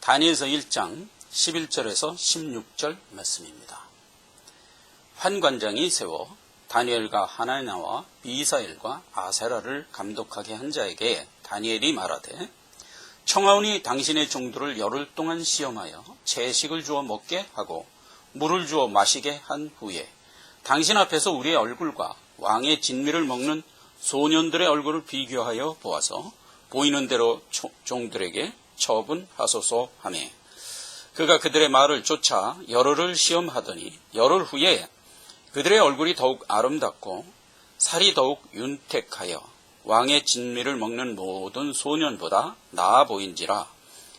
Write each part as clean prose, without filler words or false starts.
다니엘서 1장 11절에서 16절 말씀입니다. 환관장이 세워 다니엘과 하나냐와 미사엘과 아세라를 감독하게 한 자에게 다니엘이 말하되, 청하오니 당신의 종들을 열흘 동안 시험하여 채식을 주어 먹게 하고 물을 주어 마시게 한 후에 당신 앞에서 우리의 얼굴과 왕의 진미를 먹는 소년들의 얼굴을 비교하여 보아서 보이는 대로 종들에게 처분하소서 하며, 그가 그들의 말을 쫓아 열흘을 시험하더니 열흘 후에 그들의 얼굴이 더욱 아름답고 살이 더욱 윤택하여 왕의 진미를 먹는 모든 소년보다 나아 보인지라.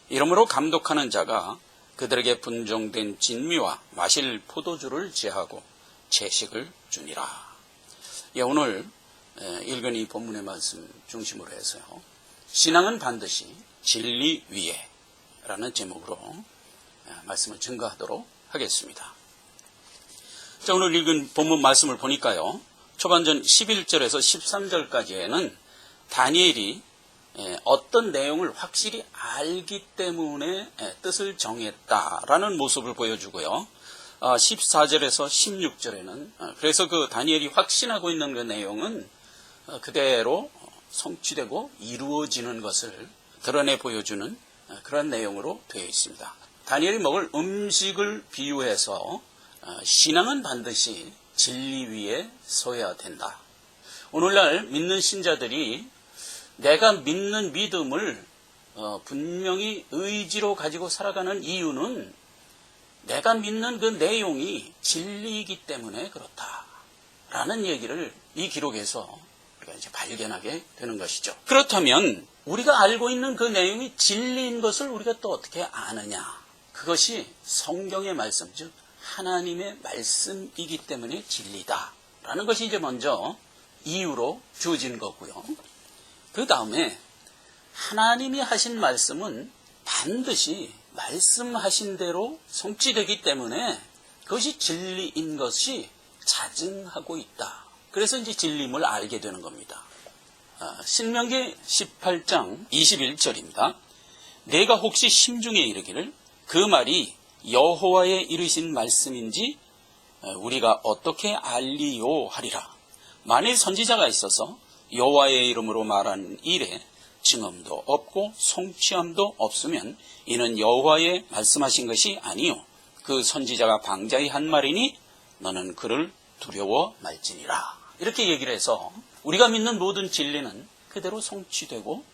이러므로 감독하는 자가 그들에게 분정된 진미와 마실 포도주를 제하고 채식을 주니라. 오늘 읽은 이 본문의 말씀 중심으로 해서요, 신앙은 반드시 진리 위에 라는 제목으로 말씀을 증거하도록 하겠습니다. 자, 오늘 읽은 본문 말씀을 보니까요, 초반전 11절에서 13절까지에는 다니엘이 어떤 내용을 확실히 알기 때문에 뜻을 정했다라는 모습을 보여주고요, 14절에서 16절에는 그래서 그 다니엘이 확신하고 있는 그 내용은 그대로 성취되고 이루어지는 것을 드러내 보여주는 그런 내용으로 되어 있습니다. 다니엘이 먹을 음식을 비유해서 신앙은 반드시 진리 위에 서야 된다. 오늘날 믿는 신자들이 내가 믿는 믿음을 분명히 의지로 가지고 살아가는 이유는 내가 믿는 그 내용이 진리이기 때문에 그렇다라는 얘기를 이 기록에서 우리가 이제 발견하게 되는 것이죠. 그렇다면 우리가 알고 있는 그 내용이 진리인 것을 우리가 또 어떻게 아느냐? 그것이 성경의 말씀, 즉 하나님의 말씀이기 때문에 진리다라는 것이 이제 먼저 이유로 주어진 거고요. 그 다음에 하나님이 하신 말씀은 반드시 말씀하신 대로 성취되기 때문에 그것이 진리인 것이 자증하고 있다. 그래서 이제 진리임을 알게 되는 겁니다. 신명기 18장 21절입니다. 내가 혹시 심중에 이르기를 그 말이 여호와의 이르신 말씀인지 우리가 어떻게 알리요 하리라. 만일 선지자가 있어서 여호와의 이름으로 말하는 일에 증언도 없고 성취함도 없으면 이는 여호와의 말씀하신 것이 아니요 그 선지자가 방자히 한 말이니 너는 그를 두려워 말지니라. 이렇게 얘기를 해서 우리가 믿는 모든 진리는 그대로 성취되고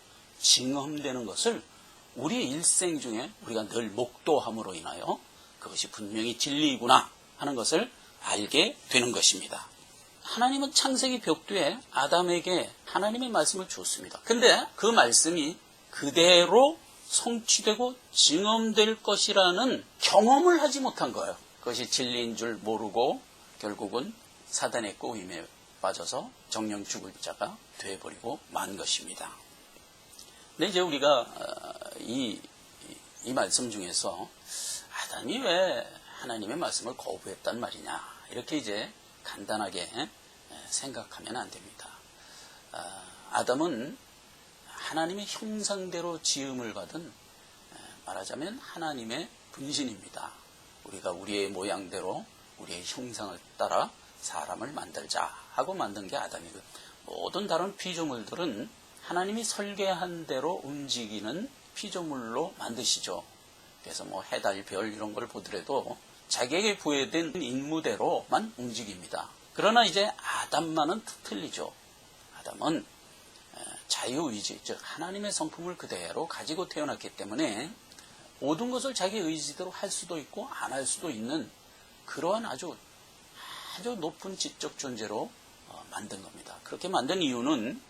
증언되는 것을 우리의 일생 중에 우리가 늘 목도함으로 인하여 그것이 분명히 진리이구나 하는 것을 알게 되는 것입니다. 하나님은 창세기 벽두에 아담에게 하나님의 말씀을 줬습니다. 근데 그 말씀이 그대로 성취되고 증언될 것이라는 경험을 하지 못한 거예요. 그것이 진리인 줄 모르고 결국은 사단의 꼬임에 빠져서 정령 죽을 자가 되어버리고 만 것입니다. 근데 이제 우리가 이 말씀 중에서 아담이 왜 하나님의 말씀을 거부했단 말이냐, 이렇게 이제 간단하게 생각하면 안 됩니다. 아담은 하나님의 형상대로 지음을 받은, 말하자면 하나님의 분신입니다. 우리가 우리의 모양대로 우리의 형상을 따라 사람을 만들자 하고 만든 게 아담이고, 모든 다른 피조물들은 하나님이 설계한 대로 움직이는 피조물로 만드시죠. 그래서 해, 달, 별 이런 걸 보더라도 자기에게 부여된 임무대로만 움직입니다. 그러나 이제 아담만은 틀리죠. 아담은 자유의지, 즉 하나님의 성품을 그대로 가지고 태어났기 때문에 모든 것을 자기 의지대로 할 수도 있고 안 할 수도 있는 그러한 아주 높은 지적 존재로 만든 겁니다. 그렇게 만든 이유는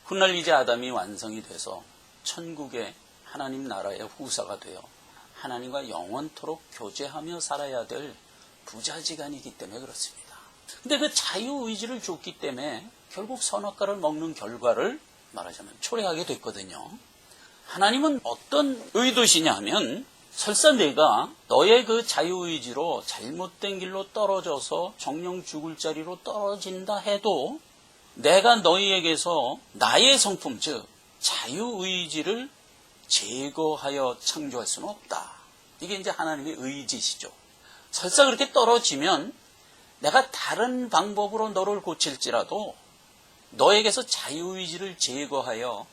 훗날 이제 아담이 완성이 돼서 천국의 하나님 나라의 후사가 되어 하나님과 영원토록 교제하며 살아야 될 부자지간이기 때문에 그렇습니다. 근데 그 자유의지를 줬기 때문에 결국 선악과를 먹는 결과를 말하자면 초래하게 됐거든요. 하나님은 어떤 의도시냐 하면, 설사 내가 너의 그 자유의지로 잘못된 길로 떨어져서 정령 죽을 자리로 떨어진다 해도 내가 너희에게서 나의 성품, 즉 자유의지를 제거하여 창조할 수는 없다. 이게 이제 하나님의 의지시죠. 설사 그렇게 떨어지면 내가 다른 방법으로 너를 고칠지라도 너에게서 자유의지를 제거하여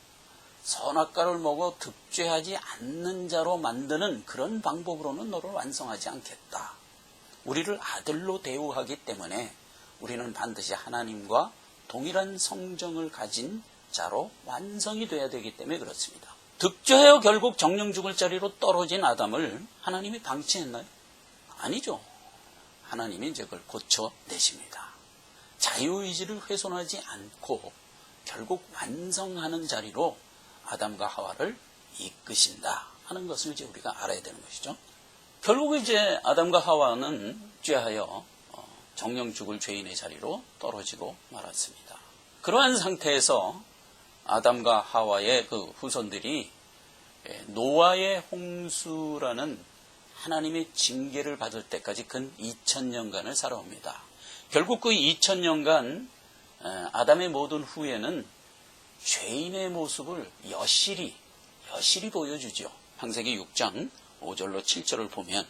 선악과를 먹어 득죄하지 않는 자로 만드는 그런 방법으로는 너를 완성하지 않겠다. 우리를 아들로 대우하기 때문에 우리는 반드시 하나님과 동일한 성정을 가진 자로 완성이 돼야 되기 때문에 그렇습니다. 득죄하여 결국 정령 죽을 자리로 떨어진 아담을 하나님이 방치했나요? 아니죠. 하나님이 이제 그걸 고쳐내십니다. 자유의지를 훼손하지 않고 결국 완성하는 자리로 아담과 하와를 이끄신다 하는 것을 이제 우리가 알아야 되는 것이죠. 결국 이제 아담과 하와는 죄하여 정령 죽을 죄인의 자리로 떨어지고 말았습니다. 그러한 상태에서 아담과 하와의 그 후손들이 노아의 홍수라는 하나님의 징계를 받을 때까지 근 2000년간을 살아옵니다. 결국 그 2000년간 아담의 모든 후예는 죄인의 모습을 여실히 보여주죠. 창세기 6장 5절로 7절을 보면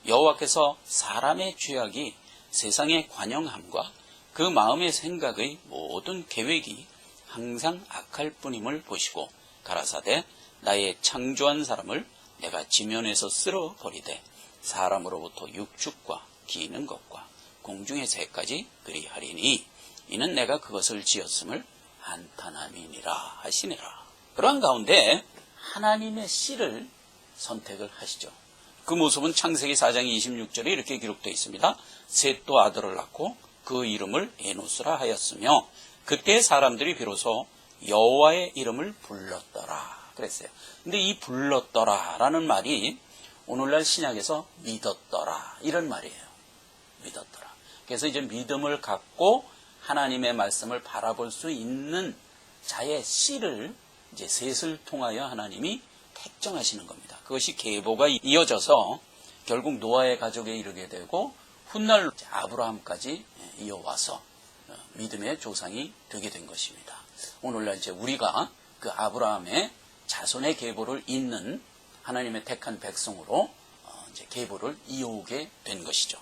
여호와께서 사람의 죄악이 세상의 관영함과 그 마음의 생각의 모든 계획이 항상 악할 뿐임을 보시고 가라사대 나의 창조한 사람을 내가 지면에서 쓸어버리되 사람으로부터 육축과 기는 것과 공중의 새까지 그리하리니 이는 내가 그것을 지었음을 한탄함이니라 하시니라. 그러한 가운데 하나님의 씨를 선택을 하시죠. 그 모습은 창세기 4장 26절에 이렇게 기록되어 있습니다. 셋도 아들을 낳고 그 이름을 에노스라 하였으며 그때 사람들이 비로소 여호와의 이름을 불렀더라 그랬어요. 근데 이 불렀더라라는 말이 오늘날 신약에서 믿었더라 이런 말이에요. 믿었더라. 그래서 이제 믿음을 갖고 하나님의 말씀을 바라볼 수 있는 자의 씨를 이제 셋을 통하여 하나님이 택정하시는 겁니다. 그것이 계보가 이어져서 결국 노아의 가족에 이르게 되고 훗날 아브라함까지 이어와서 믿음의 조상이 되게 된 것입니다. 오늘날 이제 우리가 그 아브라함의 자손의 계보를 잇는 하나님의 택한 백성으로 이제 계보를 이어오게 된 것이죠.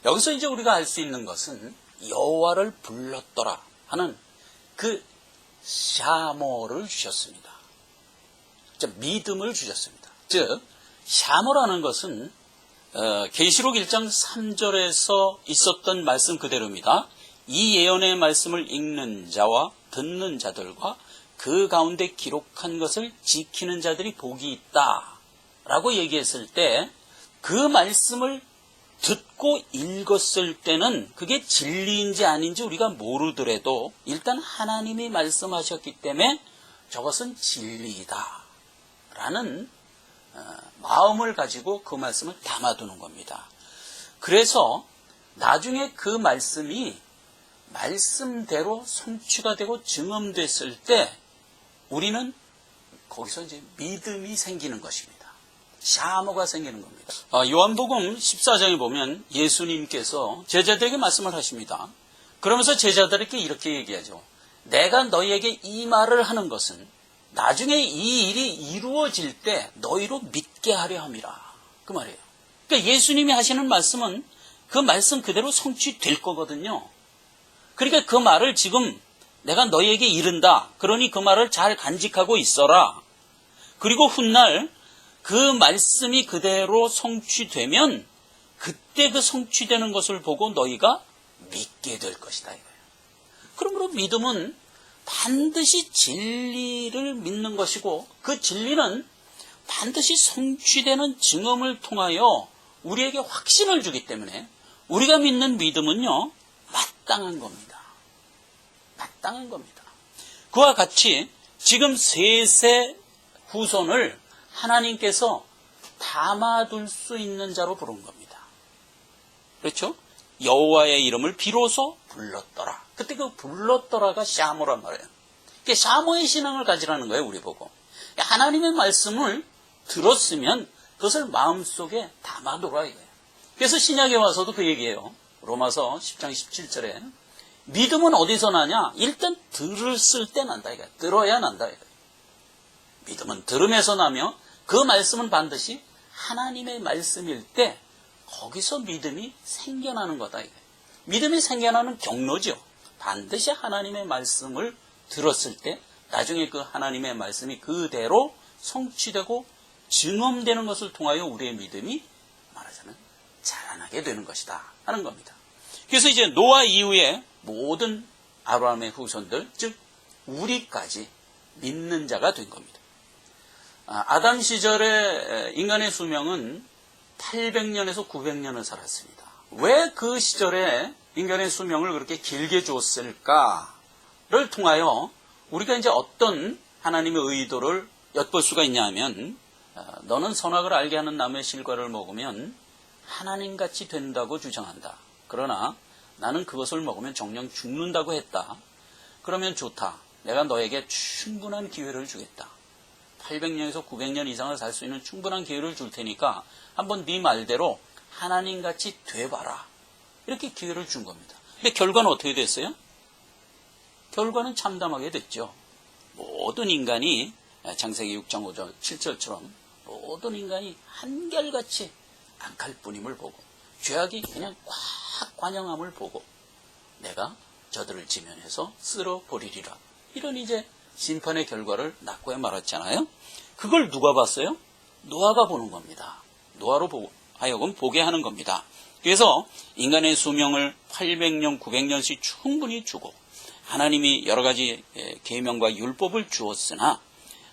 여기서 이제 우리가 알 수 있는 것은 여호와를 불렀더라 하는 그 샤모를 주셨습니다. 믿음을 주셨습니다. 즉 샤모라는 것은 계시록 1장 3절에서 있었던 말씀 그대로입니다. 이 예언의 말씀을 읽는 자와 듣는 자들과 그 가운데 기록한 것을 지키는 자들이 복이 있다 라고 얘기했을 때 그 말씀을 듣고 읽었을 때는 그게 진리인지 아닌지 우리가 모르더라도 일단 하나님이 말씀하셨기 때문에 저것은 진리이다 라는 마음을 가지고 그 말씀을 담아두는 겁니다. 그래서 나중에 그 말씀이 말씀대로 성취가 되고 증언됐을 때 우리는 거기서 이제 믿음이 생기는 것입니다. 샤모가 생기는 겁니다. 요한복음 14장에 보면 예수님께서 제자들에게 말씀을 하십니다. 그러면서 제자들에게 이렇게 얘기하죠. 내가 너희에게 이 말을 하는 것은 나중에 이 일이 이루어질 때 너희로 믿게 하려 함이라. 그 말이에요. 그러니까 예수님이 하시는 말씀은 그 말씀 그대로 성취될 거거든요. 그러니까 그 말을 지금 내가 너희에게 이른다. 그러니 그 말을 잘 간직하고 있어라. 그리고 훗날 그 말씀이 그대로 성취되면 그때 그 성취되는 것을 보고 너희가 믿게 될 것이다 이거예요. 그러므로 믿음은 반드시 진리를 믿는 것이고 그 진리는 반드시 성취되는 증언을 통하여 우리에게 확신을 주기 때문에 우리가 믿는 믿음은요 마땅한 겁니다. 마땅한 겁니다. 그와 같이 지금 셋의 후손을 하나님께서 담아둘 수 있는 자로 부른 겁니다. 그렇죠? 여호와의 이름을 비로소 불렀더라. 그때 그 불렀더라가 샤모란 말이에요. 그러니까 샤모의 신앙을 가지라는 거예요, 우리 보고. 하나님의 말씀을 들었으면 그것을 마음속에 담아둬라 이거예요. 그래서 신약에 와서도 그 얘기예요. 로마서 10장 17절에 믿음은 어디서 나냐? 일단 들었을 때 난다 이거예요. 들어야 난다 이거예요. 믿음은 들음에서 나며 그 말씀은 반드시 하나님의 말씀일 때 거기서 믿음이 생겨나는 거다. 믿음이 생겨나는 경로죠. 반드시 하나님의 말씀을 들었을 때 나중에 그 하나님의 말씀이 그대로 성취되고 증언되는 것을 통하여 우리의 믿음이 말하자면 자라나게 되는 것이다 하는 겁니다. 그래서 이제 노아 이후에 모든 아브라함의 후손들, 즉 우리까지 믿는 자가 된 겁니다. 아담 시절에 인간의 수명은 800년에서 900년을 살았습니다. 왜 그 시절에 인간의 수명을 그렇게 길게 줬을까를 통하여 우리가 이제 어떤 하나님의 의도를 엿볼 수가 있냐 하면, 너는 선악을 알게 하는 나무의 실과를 먹으면 하나님같이 된다고 주장한다. 그러나 나는 그것을 먹으면 정녕 죽는다고 했다. 그러면 좋다. 내가 너에게 충분한 기회를 주겠다. 800년에서 900년 이상을 살 수 있는 충분한 기회를 줄 테니까 한번 네 말대로 하나님같이 돼봐라. 이렇게 기회를 준 겁니다. 근데 결과는 어떻게 됐어요? 결과는 참담하게 됐죠. 모든 인간이 창세기 6장 5절 7절처럼 모든 인간이 한결같이 악할 뿐임을 보고 죄악이 그냥 꽉 관영함을 보고 내가 저들을 지면에서 쓸어버리리라. 이런 이제 심판의 결과를 낙고해 말았잖아요. 그걸 누가 봤어요? 노아가 보는 겁니다. 노아로 하여금 보게 하는 겁니다. 그래서 인간의 수명을 800년, 900년씩 충분히 주고 하나님이 여러 가지 계명과 율법을 주었으나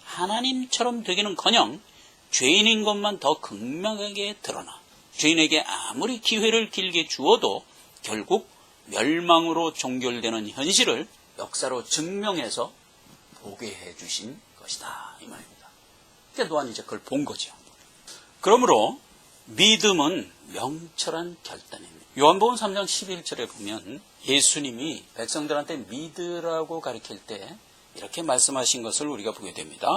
하나님처럼 되기는커녕 죄인인 것만 더 극명하게 드러나 죄인에게 아무리 기회를 길게 주어도 결국 멸망으로 종결되는 현실을 역사로 증명해서 보게 해주신 것이다 이 말입니다. 그러니까 노아는 이제 그걸 본 거죠. 그러므로 믿음은 명철한 결단입니다. 요한복음 3장 11절에 보면 예수님이 백성들한테 믿으라고 가르칠 때 이렇게 말씀하신 것을 우리가 보게 됩니다.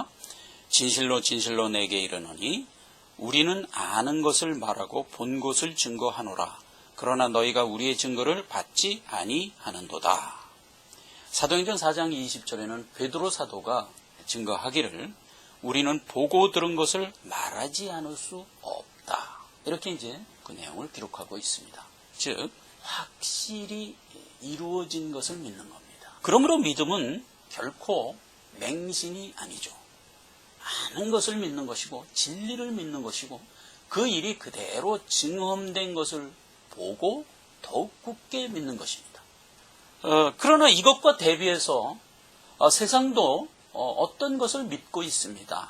진실로 진실로 내게 이르노니 우리는 아는 것을 말하고 본 것을 증거하노라. 그러나 너희가 우리의 증거를 받지 아니하는도다. 사도행전 4장 20절에는 베드로 사도가 증거하기를 우리는 보고 들은 것을 말하지 않을 수 없다. 이렇게 이제 그 내용을 기록하고 있습니다. 즉 확실히 이루어진 것을 믿는 겁니다. 그러므로 믿음은 결코 맹신이 아니죠. 아는 것을 믿는 것이고 진리를 믿는 것이고 그 일이 그대로 증언된 것을 보고 더욱 굳게 믿는 것입니다. 그러나 이것과 대비해서 세상도 어떤 것을 믿고 있습니다.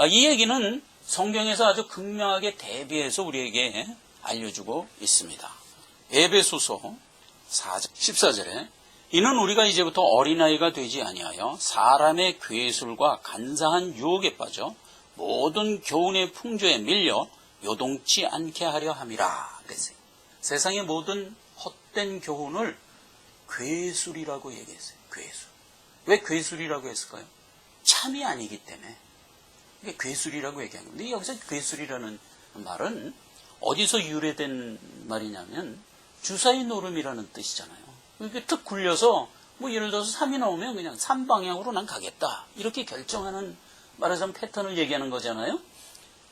이 얘기는 성경에서 아주 극명하게 대비해서 우리에게 알려주고 있습니다. 에베소서 4장 14절에 이는 우리가 이제부터 어린아이가 되지 아니하여 사람의 괴술과 간사한 유혹에 빠져 모든 교훈의 풍조에 밀려 요동치 않게 하려 함이라 그랬어요. 세상의 모든 헛된 교훈을 괴술이라고 얘기했어요. 괴술. 왜 괴술이라고 했을까요? 참이 아니기 때문에 이게 괴술이라고 얘기한 겁니다. 여기서 괴술이라는 말은 어디서 유래된 말이냐면 주사위 노름이라는 뜻이잖아요. 이렇게 툭 굴려서 뭐 예를 들어서 3이 나오면 그냥 3방향으로 난 가겠다 이렇게 결정하는 말하자면 패턴을 얘기하는 거잖아요.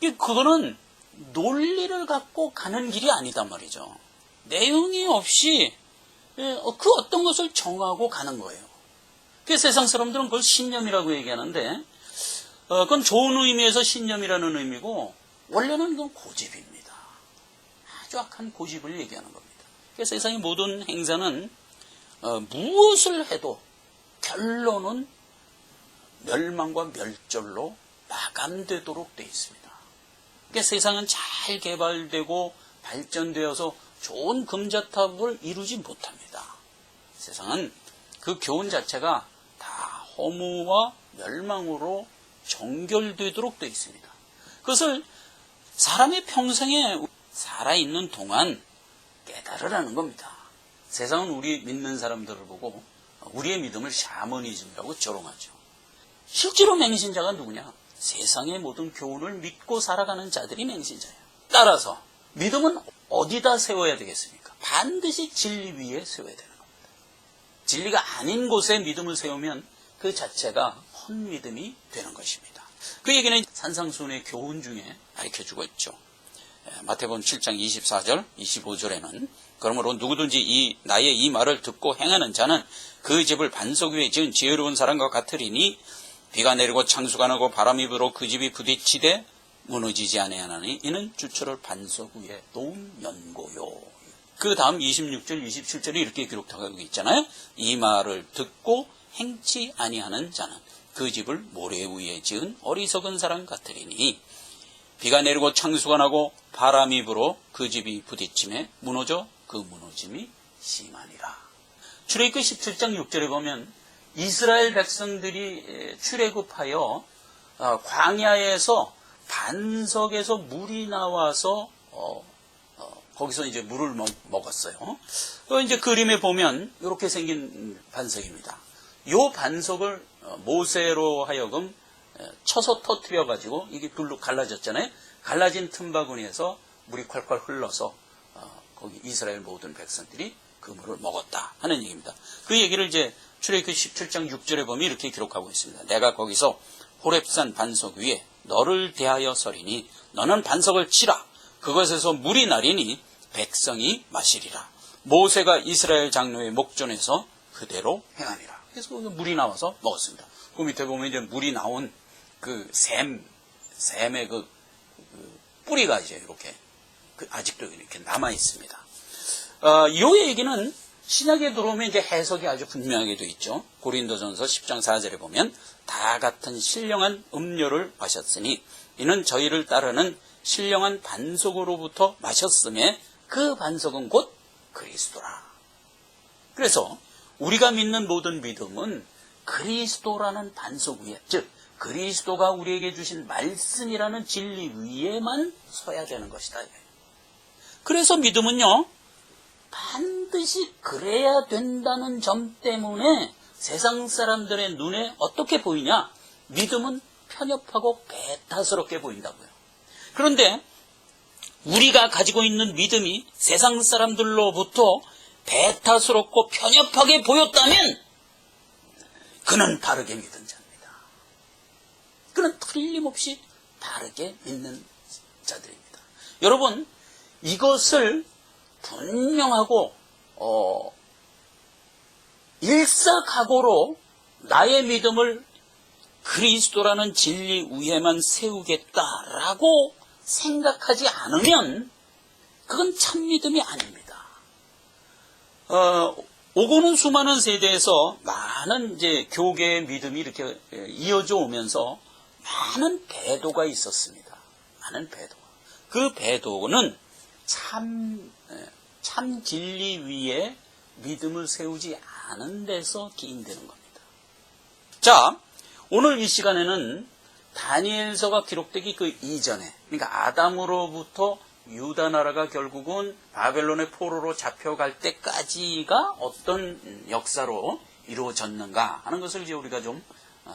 그거는 논리를 갖고 가는 길이 아니단 말이죠. 내용이 없이 그 어떤 것을 정하고 가는 거예요. 세상 사람들은 그걸 신념이라고 얘기하는데 그건 좋은 의미에서 신념이라는 의미고 원래는 그건 고집입니다. 아주 악한 고집을 얘기하는 겁니다. 세상의 모든 행사는 무엇을 해도 결론은 멸망과 멸절로 마감되도록 되어 있습니다. 세상은 잘 개발되고 발전되어서 좋은 금자탑을 이루지 못합니다. 세상은 그 교훈 자체가 다 허무와 멸망으로 정결되도록 되어 있습니다. 그것을 사람의 평생에 살아있는 동안 깨달으라는 겁니다. 세상은 우리 믿는 사람들을 보고 우리의 믿음을 샤머니즘이라고 조롱하죠. 실제로 맹신자가 누구냐? 세상의 모든 교훈을 믿고 살아가는 자들이 맹신자예요. 따라서 믿음은 어디다 세워야 되겠습니까? 반드시 진리 위에 세워야 되는 겁니다. 진리가 아닌 곳에 믿음을 세우면 그 자체가 헛믿음이 되는 것입니다. 그 얘기는 산상수훈의 교훈 중에 가르쳐주고 있죠. 마태복음 7장 24절, 25절에는 그러므로 누구든지 나의 이 말을 듣고 행하는 자는 그 집을 반석 위에 지은 지혜로운 사람과 같으리니 비가 내리고 창수가 나고 바람이 불어 그 집이 부딪히되 무너지지 아니하나니 이는 주처를 반석 위에 놓은 연고요. 그 다음 26절, 27절이 이렇게 기록하고 있잖아요. 이 말을 듣고 행치 아니하는 자는 그 집을 모래 위에 지은 어리석은 사람 같으리니 비가 내리고 창수가 나고 바람이 불어 그 집이 부딪힘에 무너져 그 무너짐이 심하니라. 출애굽기 17장 6절에 보면 이스라엘 백성들이 출애굽하여 광야에서 반석에서 물이 나와서 거기서 이제 물을 먹었어요. 이제 그림에 보면 이렇게 생긴 반석입니다. 이 반석을 모세로 하여금 쳐서 터뜨려 가지고 이게 둘로 갈라졌잖아요. 갈라진 틈바구니에서 물이 콸콸 흘러서 거기 이스라엘 모든 백성들이 그 물을 먹었다 하는 얘기입니다. 그 얘기를 이제 출애굽기 17장 6절에 보면 이렇게 기록하고 있습니다. 내가 거기서 호렙산 반석 위에 너를 대하여 서리니 너는 반석을 치라. 그것에서 물이 나리니 백성이 마시리라. 모세가 이스라엘 장로의 목전에서 그대로 행하니라. 그래서 물이 나와서 먹었습니다. 그 밑에 보면 이제 물이 나온 그 샘의 그 뿌리가 이제 이렇게 아직도 이렇게 남아 있습니다. 이 얘기는 신약에 들어오면 이제 해석이 아주 분명하게 되어 있죠. 고린도전서 10장 4절에 보면 다 같은 신령한 음료를 마셨으니 이는 저희를 따르는 신령한 반석으로부터 마셨음에 그 반석은 곧 그리스도라. 그래서 우리가 믿는 모든 믿음은 그리스도라는 반석 위에, 즉 그리스도가 우리에게 주신 말씀이라는 진리 위에만 서야 되는 것이다. 그래서 믿음은요, 반드시 그래야 된다는 점 때문에 세상 사람들의 눈에 어떻게 보이냐? 믿음은 편협하고 배타스럽게 보인다고요. 그런데 우리가 가지고 있는 믿음이 세상 사람들로부터 배타스럽고 편협하게 보였다면 그는 바르게 믿은 자입니다. 그는 틀림없이 바르게 믿는 자들입니다. 여러분, 이것을 분명하고 일사각오로 나의 믿음을 그리스도라는 진리 위에만 세우겠다라고 생각하지 않으면 그건 참 믿음이 아닙니다. 오고는 수많은 세대에서 많은 이제 교계의 믿음이 이렇게 이어져 오면서 많은 배도가 있었습니다. 많은 배도가. 그 배도는 참 진리 위에 믿음을 세우지 않은 데서 기인되는 겁니다. 자, 오늘 이 시간에는 다니엘서가 기록되기 그 이전에, 그러니까 아담으로부터 유다 나라가 결국은 바벨론의 포로로 잡혀갈 때까지가 어떤 역사로 이루어졌는가 하는 것을 이제 우리가 좀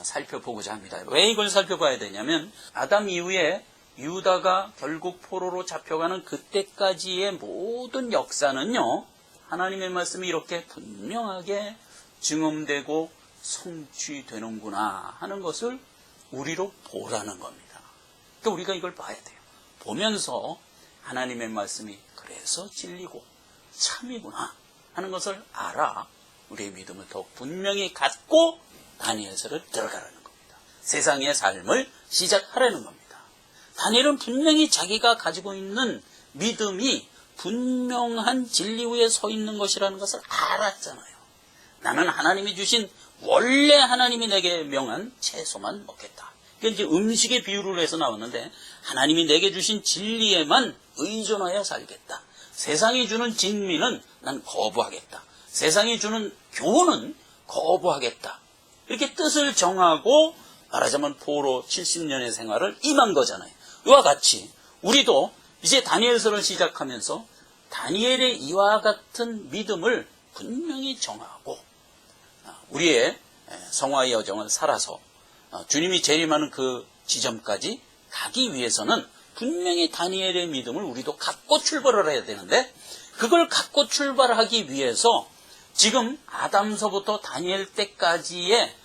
살펴보고자 합니다. 왜 이걸 살펴봐야 되냐면 아담 이후에 유다가 결국 포로로 잡혀가는 그때까지의 모든 역사는요, 하나님의 말씀이 이렇게 분명하게 증언되고 성취되는구나 하는 것을 우리로 보라는 겁니다. 그러니까 우리가 이걸 봐야 돼요. 보면서 하나님의 말씀이 그래서 진리고 참이구나 하는 것을 알아 우리의 믿음을 더 분명히 갖고 다니엘서를 들어가라는 겁니다. 세상의 삶을 시작하라는 겁니다. 다니엘은 분명히 자기가 가지고 있는 믿음이 분명한 진리 위에 서 있는 것이라는 것을 알았잖아요. 나는 하나님이 주신 원래 하나님이 내게 명한 채소만 먹겠다. 그러니까 이제 음식의 비유를 해서 나왔는데 하나님이 내게 주신 진리에만 의존하여 살겠다. 세상이 주는 진미는 난 거부하겠다. 세상이 주는 교훈은 거부하겠다. 이렇게 뜻을 정하고 말하자면 포로 70년의 생활을 임한 거잖아요. 이와 같이 우리도 이제 다니엘서를 시작하면서 다니엘의 이와 같은 믿음을 분명히 정하고 우리의 성화의 여정을 살아서 주님이 재림하는 그 지점까지 가기 위해서는 분명히 다니엘의 믿음을 우리도 갖고 출발을 해야 되는데, 그걸 갖고 출발하기 위해서 지금 아담서부터 다니엘 때까지의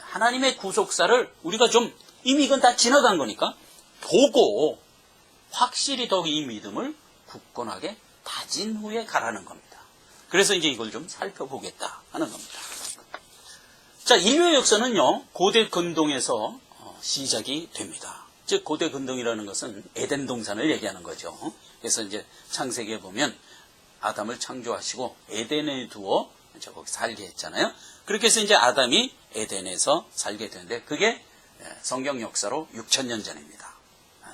하나님의 구속사를 우리가 좀 이미 이건 다 지나간 거니까 보고 확실히 더 이 믿음을 굳건하게 다진 후에 가라는 겁니다. 그래서 이제 이걸 좀 살펴보겠다 하는 겁니다. 자, 인류의 역사는요, 고대 근동에서 시작이 됩니다. 즉, 고대 근동이라는 것은 에덴 동산을 얘기하는 거죠. 그래서 이제 창세기에 보면 아담을 창조하시고 에덴에 두어 거기 살게 했잖아요. 그렇게 해서 이제 아담이 에덴에서 살게 되는데 그게 성경 역사로 6,000년 전입니다.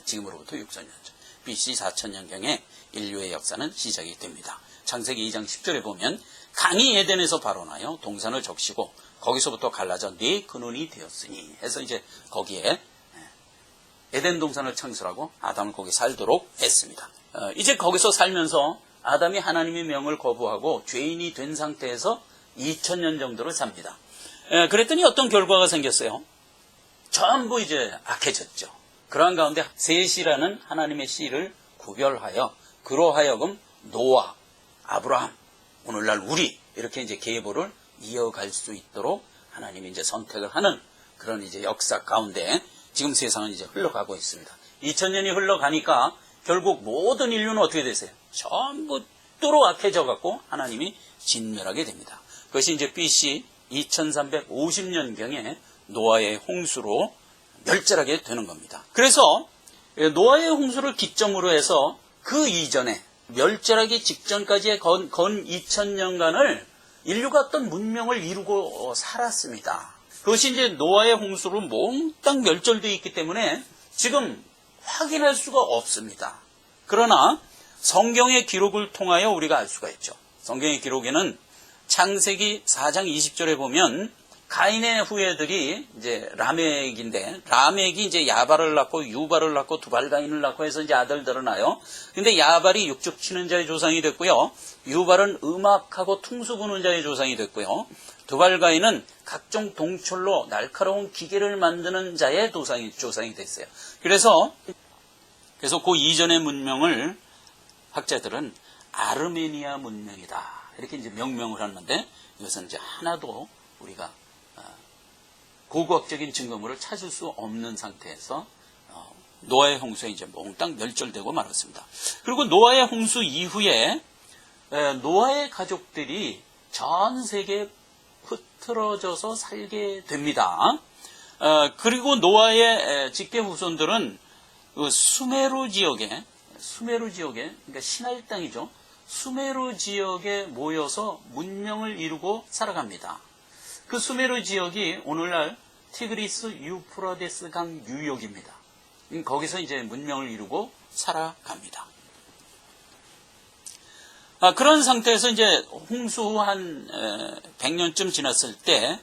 지금으로부터 6,000년 전. BC 4,000년경에 인류의 역사는 시작이 됩니다. 창세기 2장 10절에 보면 강이 에덴에서 발원하여 동산을 적시고 거기서부터 갈라져 네 근원이 되었으니 해서 이제 거기에 에덴 동산을 창설하고 아담을 거기 살도록 했습니다. 이제 거기서 살면서 아담이 하나님의 명을 거부하고 죄인이 된 상태에서 2000년 정도를 삽니다. 그랬더니 어떤 결과가 생겼어요. 전부 이제 악해졌죠. 그러한 가운데 셋이라는 하나님의 씨를 구별하여 그로 하여금 노아, 아브라함, 오늘날 우리 이렇게 이제 계보를 이어갈 수 있도록 하나님이 이제 선택을 하는 그런 이제 역사 가운데 지금 세상은 이제 흘러가고 있습니다. 2000년이 흘러가니까 결국 모든 인류는 어떻게 되세요? 전부 뚜로 악해져 갖고 하나님이 진멸하게 됩니다. 그것이 이제 BC 2350년경에 노아의 홍수로 멸절하게 되는 겁니다. 그래서 노아의 홍수를 기점으로 해서 그 이전에 멸절하기 직전까지의 건 2000년간을 인류가 어떤 문명을 이루고 살았습니다. 그것이 이제 노아의 홍수로 몽땅 멸절되어 있기 때문에 지금 확인할 수가 없습니다. 그러나 성경의 기록을 통하여 우리가 알 수가 있죠. 성경의 기록에는 창세기 4장 20절에 보면 가인의 후예들이 이제 라멕인데 라멕이 이제 야발을 낳고 유발을 낳고 두발가인을 낳고 해서 이제 아들들을 낳아요. 근데 야발이 육축 치는 자의 조상이 됐고요. 유발은 음악하고 퉁수 부는 자의 조상이 됐고요. 두발가인은 각종 동철로 날카로운 기계를 만드는 자의 조상이 됐어요. 그래서 그 이전의 문명을 학자들은 아르메니아 문명이다. 이렇게 이제 명명을 하는데 이것은 이제 하나도 우리가 고고학적인 증거물을 찾을 수 없는 상태에서 노아의 홍수에 이제 몽땅 멸절되고 말았습니다. 그리고 노아의 홍수 이후에 노아의 가족들이 전 세계에 흩어져서 살게 됩니다. 그리고 노아의 직계 후손들은 그 수메르 지역에 그러니까 신할 땅이죠. 수메르 지역에 모여서 문명을 이루고 살아갑니다. 그 수메르 지역이 오늘날 티그리스 유프라데스 강 유역입니다. 거기서 이제 문명을 이루고 살아갑니다. 그런 상태에서 이제 홍수 후 한 100년쯤 지났을 때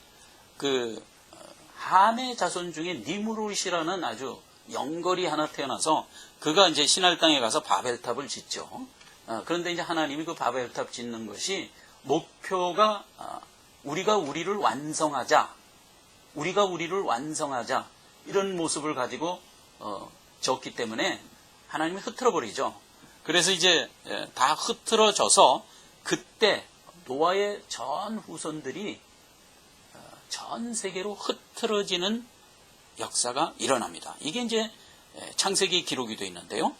그 함의 자손 중에 니무롯이라는 아주 영걸이 하나 태어나서 그가 이제 신할 땅에 가서 바벨탑을 짓죠. 그런데 이제 하나님이 그 바벨탑 짓는 것이 목표가 우리가 우리를 완성하자 이런 모습을 가지고 졌기 때문에 하나님이 흐트러 버리죠. 그래서 이제 다 흐트러져서 그때 노아의 전 후손들이 전 세계로 흐트러지는 역사가 일어납니다. 이게 이제 창세기 기록이 되어 있는데요.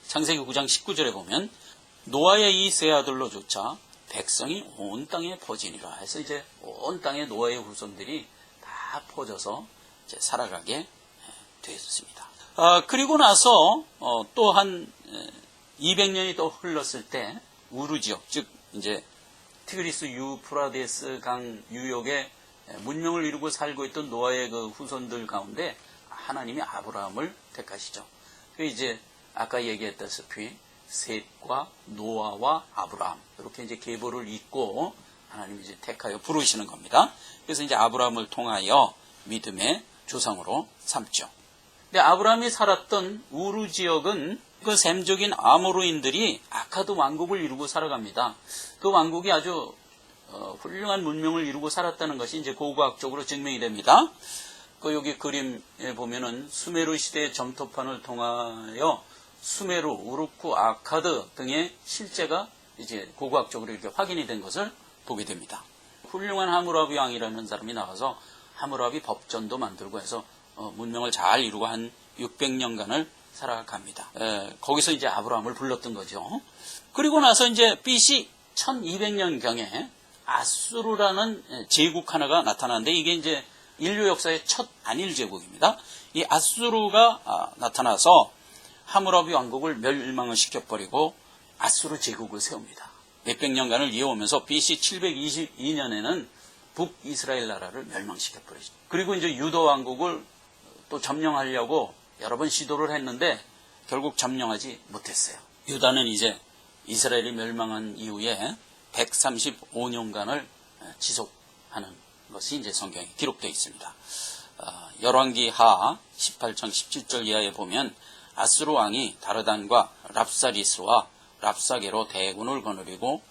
창세기 9장 19절에 보면 노아의 이 세 아들로조차 백성이 온 땅에 퍼지니라 해서 이제 온 땅에 노아의 후손들이 다 퍼져서 이제 살아가게 되었습니다. 그리고 나서 또 한 200년이 또 흘렀을 때 우르 지역, 즉 이제 티그리스 유프라데스 강 유역에 문명을 이루고 살고 있던 노아의 그 후손들 가운데 하나님이 아브라함을 택하시죠. 그 이제 아까 얘기했다시피 셋과 노아와 아브라함 이렇게 이제 계보를 잇고 하나님이 이제 택하여 부르시는 겁니다. 그래서 이제 아브라함을 통하여 믿음의 조상으로 삼죠. 근데 아브라함이 살았던 우르 지역은 그 셈족인 아모르인들이 아카드 왕국을 이루고 살아갑니다. 그 왕국이 아주 훌륭한 문명을 이루고 살았다는 것이 이제 고고학적으로 증명이 됩니다. 그 여기 그림에 보면은 수메르 시대의 점토판을 통하여 수메르, 우르크, 아카드 등의 실제가 이제 고고학적으로 이렇게 확인이 된 것을 보게 됩니다. 훌륭한 하무라비 왕이라는 사람이 나와서 하무라비 법전도 만들고 해서 문명을 잘 이루고 한 600년간을 살아갑니다. 거기서 이제 아브라함을 불렀던 거죠. 그리고 나서 이제 BC 1200년경에 아수르라는 제국 하나가 나타나는데 이게 이제 인류 역사의 첫 안일 제국입니다. 이 아수르가 나타나서 하무라비 왕국을 멸망을 시켜버리고 아수르 제국을 세웁니다. 몇백 년간을 이어오면서 BC 722년에는 북이스라엘 나라를 멸망시켜버리죠. 그리고 이제 유다 왕국을 또 점령하려고 여러 번 시도를 했는데 결국 점령하지 못했어요. 유다는 이제 이스라엘이 멸망한 이후에 135년간을 지속하는 것이 이제 성경에 기록되어 있습니다. 열왕기 하 18장 17절 이하에 보면 아수르 왕이 다르단과 랍사리스와 랍사게로 대군을 거느리고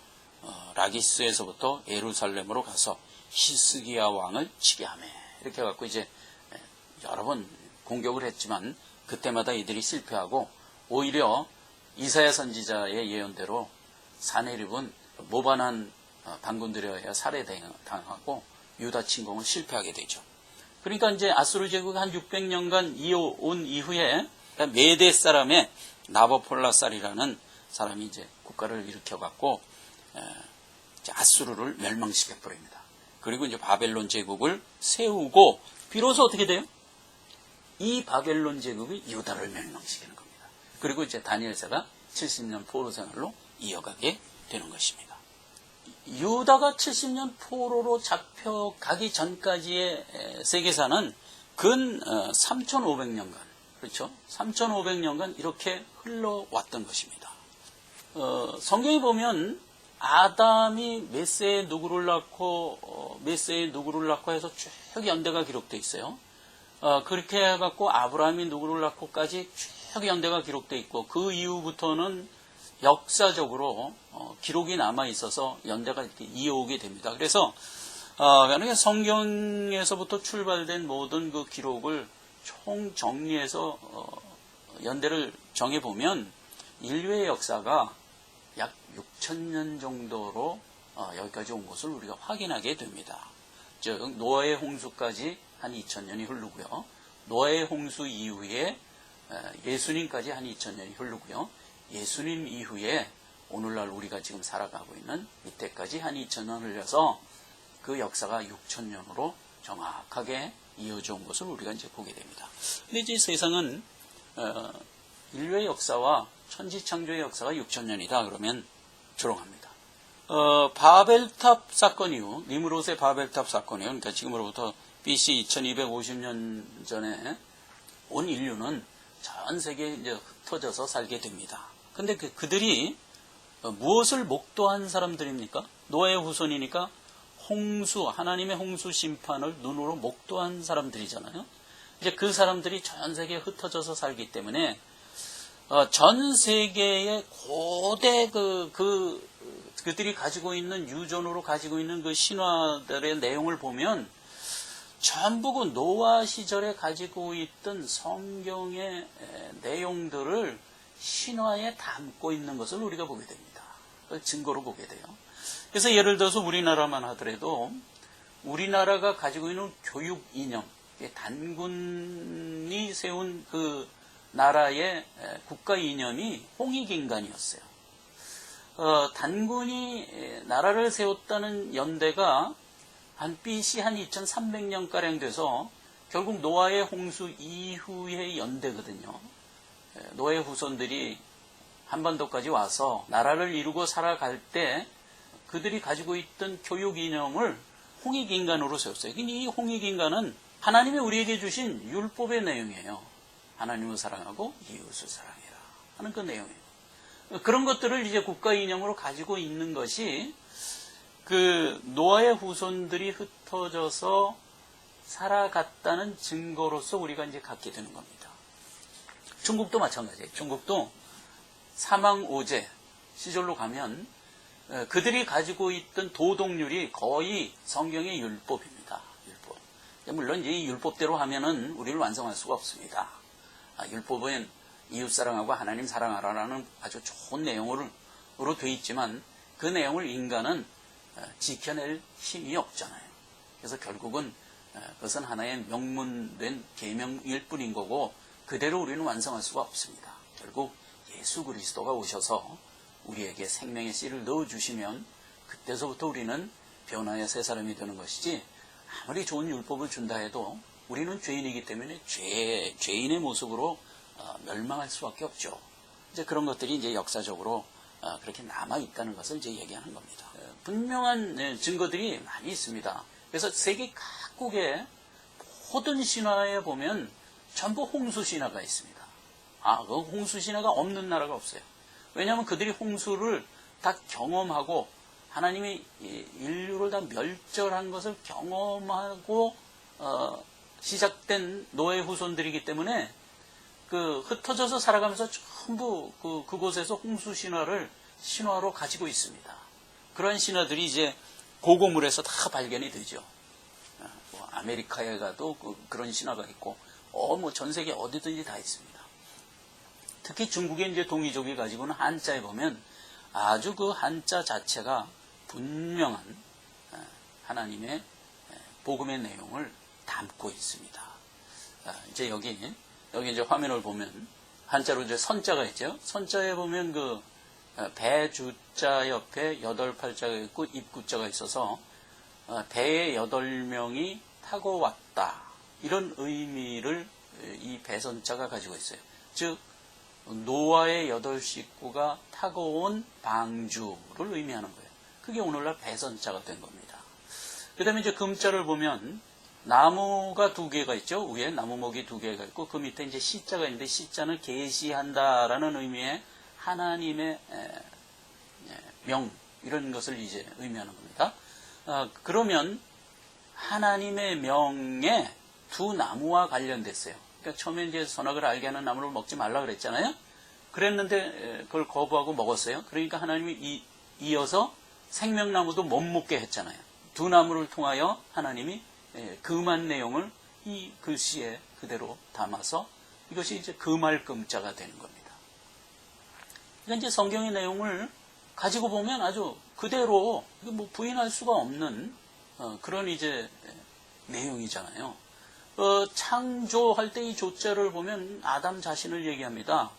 라기스에서부터 예루살렘으로 가서 히스기야 왕을 치게 하매 이렇게 해갖고 이제 여러 번 공격을 했지만 그때마다 이들이 실패하고 오히려 이사야 선지자의 예언대로 사내립은 모반한 반군들이어야 살해당하고 유다 침공을 실패하게 되죠. 그러니까 이제 아수르 제국이 한 600년간 이어온 이후에 메대 사람의 나보폴라살이라는 사람이 이제 국가를 일으켜갖고 아수르를 멸망시켜 버립니다. 그리고 이제 바벨론 제국을 세우고 비로소 어떻게 돼요? 이 바벨론 제국이 유다를 멸망시키는 겁니다. 그리고 이제 다니엘서가 70년 포로 생활로 이어가게 되는 것입니다. 유다가 70년 포로로 잡혀가기 전까지의 세계사는 근 3,500년간, 그렇죠? 3,500년간 이렇게 흘러왔던 것입니다. 성경에 보면 아담이 몇 세에 누구를 낳고 몇 세에 누구를 낳고 해서 쭉 연대가 기록되어 있어요. 그렇게 해갖고 아브라함이 누구를 낳고까지 쭉 연대가 기록되어 있고 그 이후부터는 역사적으로 기록이 남아 있어서 연대가 이렇게 이어오게 됩니다. 그래서 그러니까 성경에서부터 출발된 모든 그 기록을 총 정리해서 연대를 정해 보면 인류의 역사가 약 6,000년 정도로 여기까지 온 것을 우리가 확인하게 됩니다. 즉 노아의 홍수까지 한 2,000년이 흐르고요. 노아의 홍수 이후에 예수님까지 한 2,000년이 흐르고요. 예수님 이후에 오늘날 우리가 지금 살아가고 있는 이때까지 한 2,000년 흘려서 그 역사가 6,000년으로 정확하게 이어져 온 것을 우리가 이제 보게 됩니다. 근데 이제 세상은 인류의 역사와 천지창조의 역사가 6,000년이다 그러면 조롱합니다. 바벨탑 사건 이후, 니므롯의 바벨탑 사건 이후, 그러니까 지금으로부터 BC 2250년 전에 온 인류는 전 세계에 이제 흩어져서 살게 됩니다. 근데 그들이 무엇을 목도한 사람들입니까? 노아의 후손이니까 홍수, 하나님의 홍수 심판을 눈으로 목도한 사람들이잖아요. 이제 그 사람들이 전 세계에 흩어져서 살기 때문에 전 세계의 고대 그들이 가지고 있는 유전으로 가지고 있는 그 신화들의 내용을 보면 전부 그 노아 시절에 가지고 있던 성경의 내용들을 신화에 담고 있는 것을 우리가 보게 됩니다. 그걸 증거로 보게 돼요. 그래서 예를 들어서 우리나라만 하더라도 우리나라가 가지고 있는 교육 이념, 단군이 세운 그 나라의 국가 이념이 홍익인간이었어요. 단군이 나라를 세웠다는 연대가 한 BC 한 2300년가량 돼서 결국 노아의 홍수 이후의 연대거든요. 노아의 후손들이 한반도까지 와서 나라를 이루고 살아갈 때 그들이 가지고 있던 교육 이념을 홍익인간으로 세웠어요. 이 홍익인간은 하나님이 우리에게 주신 율법의 내용이에요. 하나님을 사랑하고 이웃을 사랑해라 하는 그 내용이에요. 그런 것들을 이제 국가 이념으로 가지고 있는 것이 그 노아의 후손들이 흩어져서 살아갔다는 증거로서 우리가 이제 갖게 되는 겁니다. 중국도 마찬가지예요. 중국도 사망오제 시절로 가면 그들이 가지고 있던 도덕률이 거의 성경의 율법입니다. 율법. 물론 이 율법대로 하면은 우리를 완성할 수가 없습니다. 율법은 이웃 사랑하고 하나님 사랑하라는 아주 좋은 내용으로 돼 있지만 그 내용을 인간은 지켜낼 힘이 없잖아요. 그래서 결국은 그것은 하나의 명문된 계명일 뿐인 거고 그대로 우리는 완성할 수가 없습니다. 결국 예수 그리스도가 오셔서 우리에게 생명의 씨를 넣어주시면 그때서부터 우리는 변화의 새 사람이 되는 것이지 아무리 좋은 율법을 준다 해도 우리는 죄인이기 때문에 죄인의 모습으로 멸망할 수밖에 없죠. 이제 그런 것들이 이제 역사적으로 그렇게 남아 있다는 것을 이제 얘기하는 겁니다. 분명한 증거들이 많이 있습니다. 그래서 세계 각국의 모든 신화에 보면 전부 홍수 신화가 있습니다. 그 홍수 신화가 없는 나라가 없어요. 왜냐하면 그들이 홍수를 다 경험하고 하나님이 인류를 다 멸절한 것을 경험하고 시작된 노아의 후손들이기 때문에 흩어져서 살아가면서 전부 그곳에서 홍수 신화로 가지고 있습니다. 그런 신화들이 이제 고고물에서 다 발견이 되죠. 아메리카에 가도 그런 신화가 있고, 전 세계 어디든지 다 있습니다. 특히 중국의 이제 동이족이 가지고 있는 한자에 보면 아주 그 한자 자체가 분명한 하나님의 복음의 내용을 담고 있습니다. 이제 여기 이제 화면을 보면 한자로 이제 선자가 있죠. 선자에 보면 배주자 옆에 8팔자가 있고 입구자가 있어서 배에 8명이 타고 왔다. 이런 의미를 이 배선자가 가지고 있어요. 즉 노아의 8식구가 타고 온 방주를 의미하는 거예요. 그게 오늘날 배선자가 된 겁니다. 그 다음에 이제 금자를 보면 나무가 2개가 있죠. 위에 나무목이 2개가 있고 그 밑에 이제 시자가 있는데 시자는 계시한다라는 의미의 하나님의 명 이런 것을 이제 의미하는 겁니다. 그러면 하나님의 명에 2 나무와 관련됐어요. 그러니까 처음에 이제 선악을 알게 하는 나무를 먹지 말라 그랬잖아요. 그랬는데 그걸 거부하고 먹었어요. 그러니까 하나님이 이어서 생명나무도 못 먹게 했잖아요. 2 나무를 통하여 하나님이 금한 내용을 이 글씨에 그대로 담아서 이것이 이제 금할금자가 되는 겁니다. 그러니까 이제 성경의 내용을 가지고 보면 아주 그대로 부인할 수가 없는 그런 이제 내용이잖아요. 창조할 때 이 조자를 보면 아담 자신을 얘기합니다.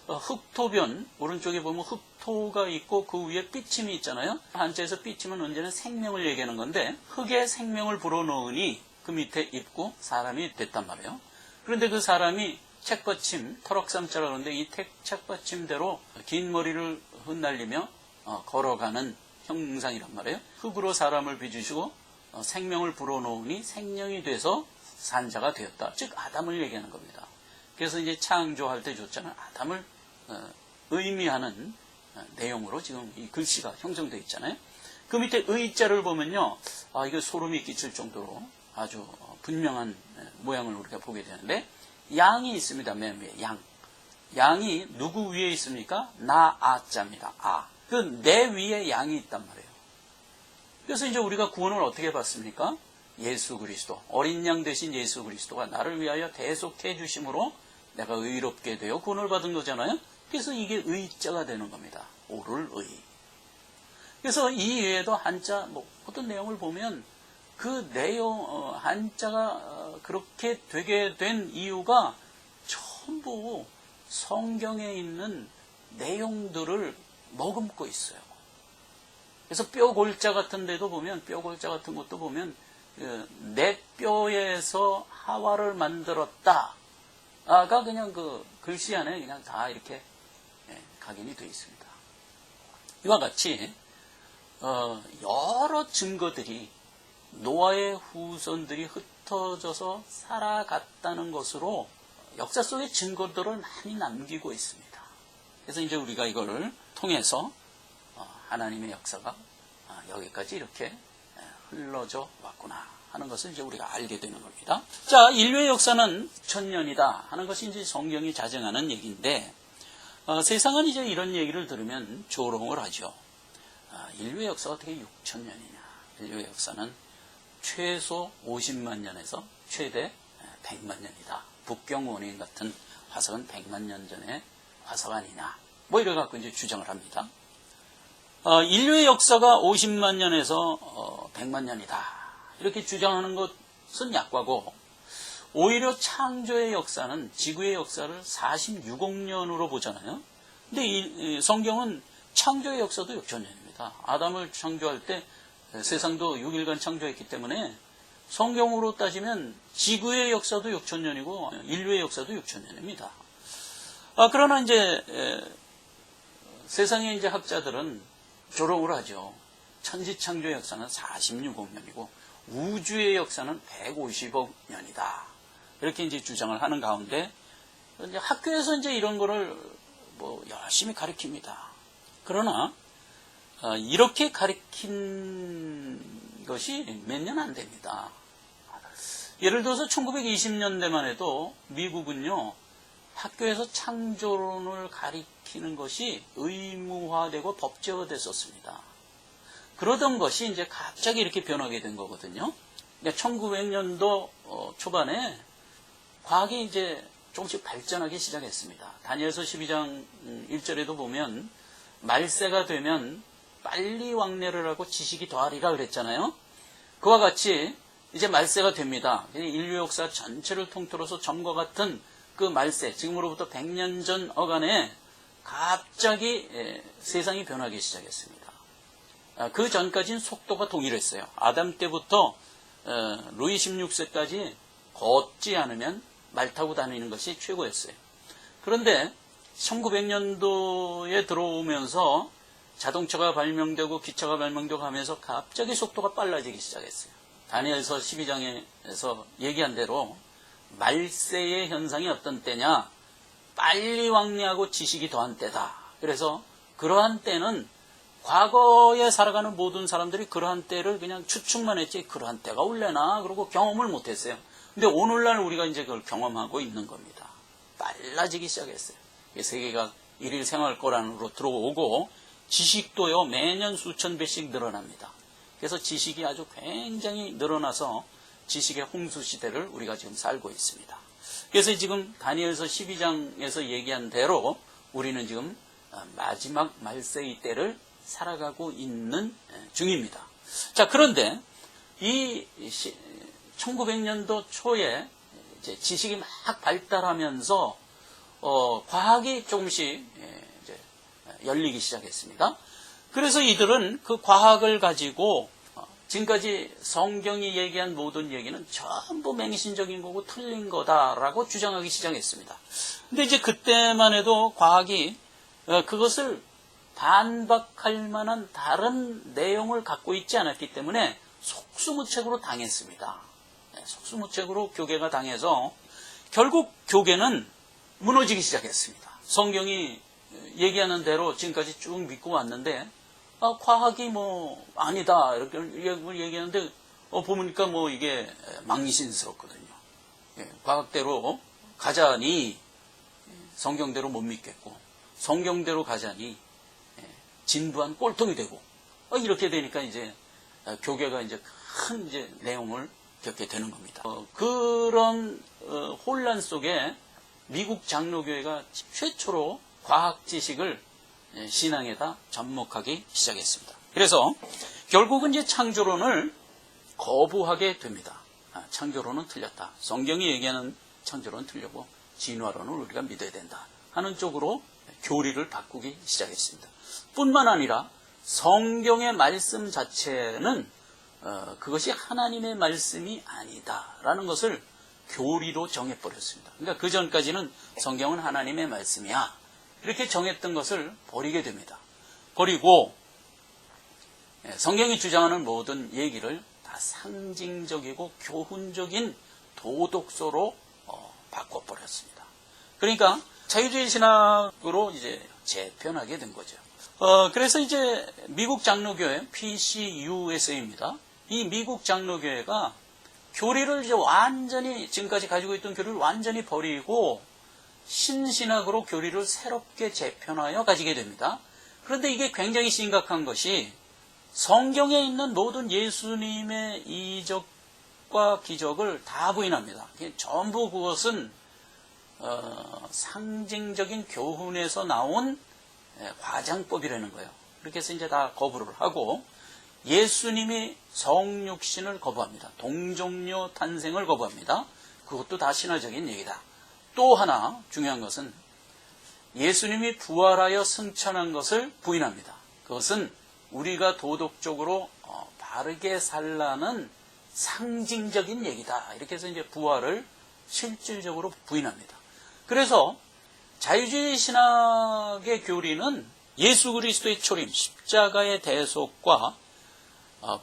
흑토변, 오른쪽에 보면 흑토가 있고 그 위에 삐침이 있잖아요. 한자에서 삐침은 언제나 생명을 얘기하는 건데 흙에 생명을 불어넣으니 그 밑에 입고 사람이 됐단 말이에요. 그런데 그 사람이 책받침, 터럭삼자라고 하는데 이 책받침대로 긴 머리를 흩날리며 걸어가는 형상이란 말이에요. 흙으로 사람을 빚으시고 생명을 불어넣으니 생명이 돼서 산자가 되었다. 즉 아담을 얘기하는 겁니다. 그래서 이제 창조할 때 조자는 아담을 의미하는 내용으로 지금 이 글씨가 형성되어 있잖아요. 그 밑에 의자를 보면요, 이거 소름이 끼칠 정도로 아주 분명한 모양을 우리가 보게 되는데 양이 있습니다. 맨 위에 양. 양이 누구 위에 있습니까? 나아자입니다. 내 위에 양이 있단 말이에요. 그래서 이제 우리가 구원을 어떻게 받습니까? 예수 그리스도, 어린 양 대신 예수 그리스도가 나를 위하여 대속해 주심으로 내가 의롭게 되어 구원을 받은 거잖아요. 그래서 이게 의자가 되는 겁니다. 옳을 의. 그래서 이 외에도 한자 어떤 내용을 보면 그 내용 한자가 그렇게 되게 된 이유가 전부 성경에 있는 내용들을 머금고 있어요. 그래서 뼈골자 같은 데도 보면 뼈골자 같은 것도 보면 내 뼈에서 하와를 만들었다. 가 그냥 그 글씨 안에 그냥 다 이렇게 각인이 되어 있습니다. 이와 같이 여러 증거들이 노아의 후손들이 흩어져서 살아갔다는 것으로 역사 속의 증거들을 많이 남기고 있습니다. 그래서 이제 우리가 이걸 통해서 하나님의 역사가 여기까지 이렇게 흘러져 왔구나 하는 것을 이제 우리가 알게 되는 겁니다. 자, 인류의 역사는 6000년이다 하는 것이 이제 성경이 자정하는 얘기인데, 세상은 이제 이런 얘기를 들으면 조롱을 하죠. 인류의 역사가 어떻게 6000년이냐. 인류의 역사는 최소 50만 년에서 최대 100만 년이다. 북경 원인 같은 화석은 100만 년 전의 화석 아니냐. 이래 갖고 이제 주장을 합니다. 인류의 역사가 50만 년에서 100만 년이다. 이렇게 주장하는 것 것은 약과고 오히려 창조의 역사는 지구의 역사를 46억 년으로 보잖아요. 근데 이 성경은 창조의 역사도 6천 년입니다. 아담을 창조할 때 세상도 6일간 창조했기 때문에 성경으로 따지면 지구의 역사도 6천 년이고 인류의 역사도 6천 년입니다. 그러나 이제 세상의 이제 학자들은 조롱을 하죠. 천지창조의 역사는 46억 년이고 우주의 역사는 150억 년이다. 이렇게 이제 주장을 하는 가운데 이제 학교에서 이제 이런 거를 뭐 열심히 가르칩니다. 그러나 이렇게 가르친 것이 몇 년 안 됩니다. 예를 들어서 1920년대만 해도 미국은요, 학교에서 창조론을 가리키는 것이 의무화되고 법제화됐었습니다. 그러던 것이 이제 갑자기 이렇게 변하게 된 거거든요. 1900년도 초반에 과학이 이제 조금씩 발전하기 시작했습니다. 다니엘서 12장 1절에도 보면 말세가 되면 빨리 왕래를 하고 지식이 더하리라 그랬잖아요. 그와 같이 이제 말세가 됩니다. 인류 역사 전체를 통틀어서 점과 같은 그 말세, 지금으로부터 100년 전 어간에 갑자기 세상이 변하기 시작했습니다. 그 전까지는 속도가 동일했어요. 아담 때부터 루이 16세까지 걷지 않으면 말 타고 다니는 것이 최고였어요. 그런데 1900년도에 들어오면서 자동차가 발명되고 기차가 발명되고 하면서 갑자기 속도가 빨라지기 시작했어요. 다니엘서 12장에서 얘기한 대로 말세의 현상이 어떤 때냐? 빨리 왕래하고 지식이 더한 때다. 그래서 그러한 때는 과거에 살아가는 모든 사람들이 그러한 때를 그냥 추측만 했지 그러한 때가 올래나 그러고 경험을 못했어요. 근데 오늘날 우리가 이제 그걸 경험하고 있는 겁니다. 빨라지기 시작했어요. 세계가 일일 생활권안으로 들어오고 지식도요 매년 수천 배씩 늘어납니다. 그래서 지식이 아주 굉장히 늘어나서 지식의 홍수 시대를 우리가 지금 살고 있습니다. 그래서 지금 다니엘서 12장에서 얘기한 대로 우리는 지금 마지막 말세의 때를 살아가고 있는 중입니다. 자, 그런데 이 1900년도 초에 이제 지식이 막 발달하면서 과학이 조금씩 이제 열리기 시작했습니다. 그래서 이들은 그 과학을 가지고 지금까지 성경이 얘기한 모든 얘기는 전부 맹신적인 거고 틀린 거다라고 주장하기 시작했습니다. 근데 이제 그때만 해도 과학이 그것을 반박할 만한 다른 내용을 갖고 있지 않았기 때문에 속수무책으로 당했습니다. 속수무책으로 교계가 당해서 결국 교계는 무너지기 시작했습니다. 성경이 얘기하는 대로 지금까지 쭉 믿고 왔는데 과학이 뭐 아니다 이렇게 얘기하는데 보니까 뭐 이게 망신스럽거든요. 과학대로 가자니 성경대로 못 믿겠고 성경대로 가자니 진부한 꼴통이 되고 이렇게 되니까 이제 교계가 이제 큰 이제 내용을 겪게 되는 겁니다. 그런 혼란 속에 미국 장로교회가 최초로 과학 지식을 신앙에다 접목하기 시작했습니다. 그래서 결국은 이제 창조론을 거부하게 됩니다. 창조론은 틀렸다. 성경이 얘기하는 창조론은 틀리고 진화론을 우리가 믿어야 된다 하는 쪽으로 교리를 바꾸기 시작했습니다. 뿐만 아니라 성경의 말씀 자체는 그것이 하나님의 말씀이 아니다라는 것을 교리로 정해버렸습니다. 그러니까 그 전까지는 성경은 하나님의 말씀이야 이렇게 정했던 것을 버리게 됩니다. 버리고 성경이 주장하는 모든 얘기를 다 상징적이고 교훈적인 도덕서로 바꿔버렸습니다. 그러니까 자유주의 신학으로 이제 재편하게 된 거죠. 그래서 이제 미국 장로교회 PCUSA입니다. 이 미국 장로교회가 교리를 이제 완전히 지금까지 가지고 있던 교리를 완전히 버리고 신신학으로 교리를 새롭게 재편하여 가지게 됩니다. 그런데 이게 굉장히 심각한 것이 성경에 있는 모든 예수님의 이적과 기적을 다 부인합니다. 전부 그것은 상징적인 교훈에서 나온 과장법이라는 거예요. 그렇게 해서 이제 다 거부를 하고 예수님이 성육신을 거부합니다. 동정녀 탄생을 거부합니다. 그것도 다 신화적인 얘기다. 또 하나 중요한 것은 예수님이 부활하여 승천한 것을 부인합니다. 그것은 우리가 도덕적으로 바르게 살라는 상징적인 얘기다. 이렇게 해서 이제 부활을 실질적으로 부인합니다. 그래서 자유주의 신학의 교리는 예수 그리스도의 초림, 십자가의 대속과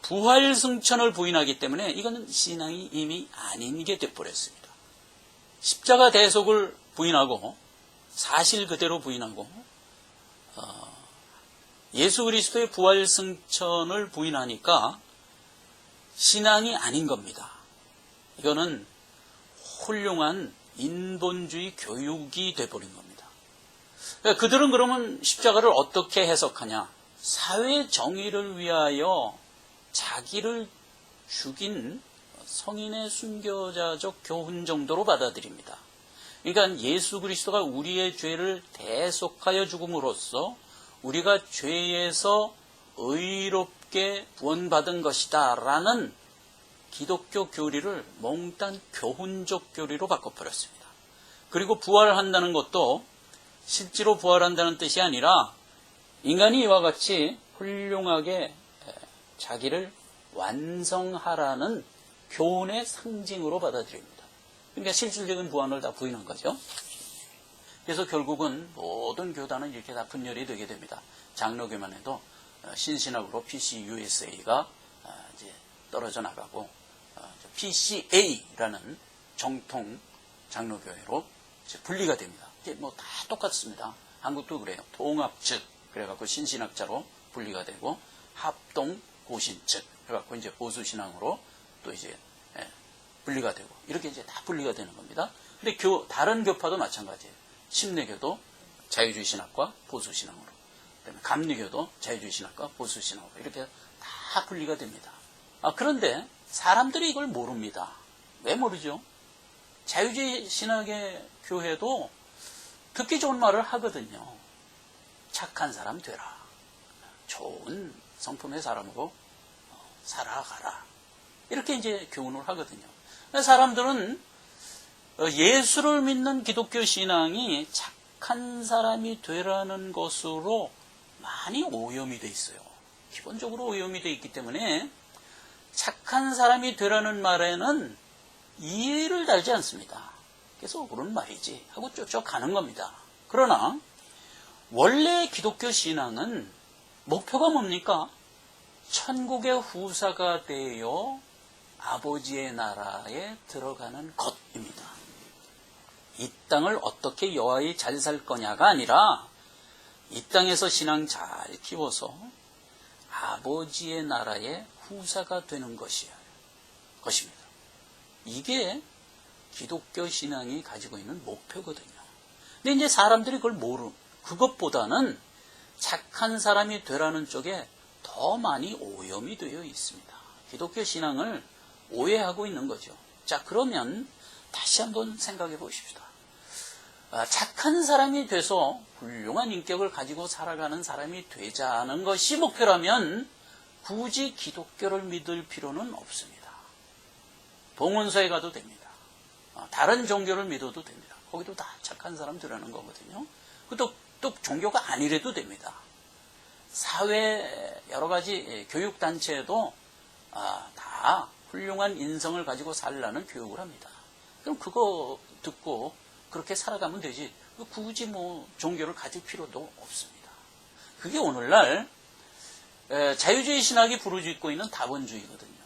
부활 승천을 부인하기 때문에 이건 신앙이 이미 아닌 게 되어버렸습니다. 십자가 대속을 부인하고 사실 그대로 부인하고 예수 그리스도의 부활 승천을 부인하니까 신앙이 아닌 겁니다. 이거는 훌륭한 인본주의 교육이 되어버린 겁니다. 그들은 그러면 십자가를 어떻게 해석하냐? 사회 정의를 위하여 자기를 죽인 성인의 순교자적 교훈 정도로 받아들입니다. 그러니까 예수 그리스도가 우리의 죄를 대속하여 죽음으로써 우리가 죄에서 의롭게 구원받은 것이다 라는 기독교 교리를 몽땅 교훈적 교리로 바꿔버렸습니다. 그리고 부활한다는 것도 실제로 부활한다는 뜻이 아니라 인간이 이와 같이 훌륭하게 자기를 완성하라는 교훈의 상징으로 받아들입니다. 그러니까 실질적인 부활을 다 부인한 거죠. 그래서 결국은 모든 교단은 이렇게 다 분열이 되게 됩니다. 장로교만 해도 신신학으로 PCUSA가 이제 떨어져 나가고 PCA라는 정통 장로교회로 이제 분리가 됩니다. 이제 뭐 다 똑같습니다. 한국도 그래요. 통합 측 그래갖고 신신학자로 분리가 되고 합동 고신 측 그래갖고 이제 보수신앙으로 또 이제 분리가 되고 이렇게 이제 다 분리가 되는 겁니다. 근데 다른 교파도 마찬가지예요. 심내교도 자유주의 신학과 보수신앙으로, 그다음에 감리교도 자유주의 신학과 보수신학으로 이렇게 다 분리가 됩니다. 그런데 사람들이 이걸 모릅니다. 왜 모르죠? 자유주의 신학의 교회도 듣기 좋은 말을 하거든요. 착한 사람 되라. 좋은 성품의 사람으로 살아가라. 이렇게 이제 교훈을 하거든요. 사람들은 예수를 믿는 기독교 신앙이 착한 사람이 되라는 것으로 많이 오염이 돼 있어요. 기본적으로 오염이 돼 있기 때문에 착한 사람이 되라는 말에는 이해를 달지 않습니다. 그래서 그런 말이지 하고 쫓아가는 겁니다. 그러나 원래 기독교 신앙은 목표가 뭡니까? 천국의 후사가 되어 아버지의 나라에 들어가는 것입니다. 이 땅을 어떻게 여하이 잘 살 거냐가 아니라 이 땅에서 신앙 잘 키워서 아버지의 나라의 후사가 되는 것입니다. 이게 기독교 신앙이 가지고 있는 목표거든요. 근데 이제 사람들이 그걸 그것보다는 착한 사람이 되라는 쪽에 더 많이 오염이 되어 있습니다. 기독교 신앙을 오해하고 있는 거죠. 자, 그러면 다시 한번 생각해 보십시다. 착한 사람이 돼서 훌륭한 인격을 가지고 살아가는 사람이 되자는 것이 목표라면 굳이 기독교를 믿을 필요는 없습니다. 봉헌소에 가도 됩니다. 다른 종교를 믿어도 됩니다. 거기도 다 착한 사람 되라는 거거든요. 또 종교가 아니래도 됩니다. 사회 여러 가지 교육단체에도 다 훌륭한 인성을 가지고 살라는 교육을 합니다. 그럼 그거 듣고 그렇게 살아가면 되지 굳이 뭐 종교를 가질 필요도 없습니다. 그게 오늘날 자유주의 신학이 부르짖고 있는 다원주의거든요.